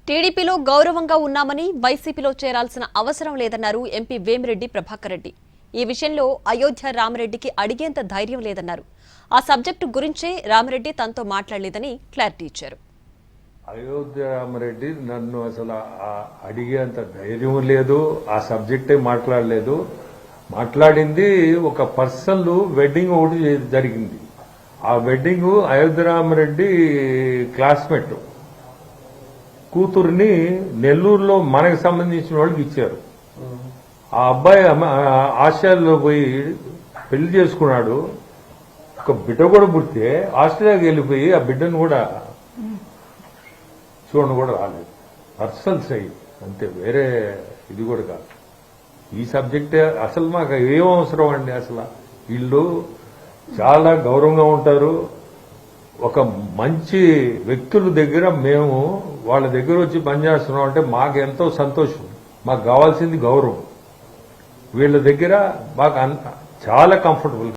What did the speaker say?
టీడీపీలో గౌరవంగా ఉన్నామని వైసీపీలో చేరాల్సిన అవసరం లేదన్నారు ఎంపీ వేమిరెడ్డి ప్రభాకర్ రెడ్డి. ఈ విషయంలో అయోధ్య రామరెడ్డికి అడిగేంత ధైర్యం లేదన్నారు. ఆ సబ్జెక్టు గురించే రామరెడ్డి తనతో మాట్లాడలేదని క్లారిటీ ఇచ్చారు. అయోధ్య రామరెడ్డి నన్ను అసలు అడిగేంత ధైర్యం లేదు, ఆ సబ్జెక్టే మాట్లాడలేదు. మాట్లాడింది ఒక పర్సనల్ వెడ్డింగ్ ఒకటి జరిగింది. ఆ వెడ్డింగ్ అయోధ్య రామరెడ్డి క్లాస్మేట్ కూతుర్ని నెల్లూరులో మనకు సంబంధించిన వాళ్ళకి ఇచ్చారు. ఆ అబ్బాయి ఆస్ట్రేలియాలో పోయి పెళ్లి చేసుకున్నాడు. ఒక బిడ్డ కూడా పుడితే ఆస్ట్రేలియాకి వెళ్ళిపోయి ఆ బిడ్డను కూడా చూడను కూడా రాలేదు. పర్సనల్ సైడ్ అంతే, వేరే ఇది కూడా కాదు. ఈ సబ్జెక్టే అసలు మాకు ఏం అవసరం అండి. అసలు వీళ్ళు చాలా గౌరవంగా ఉంటారు. ఒక మంచి వ్యక్తుల దగ్గర మేము వాళ్ళ దగ్గర వచ్చి పనిచేస్తున్నాం అంటే మాకు ఎంతో సంతోషం. మాకు కావాల్సింది గౌరవం. వీళ్ళ దగ్గర మాకు చాలా కంఫర్టబుల్.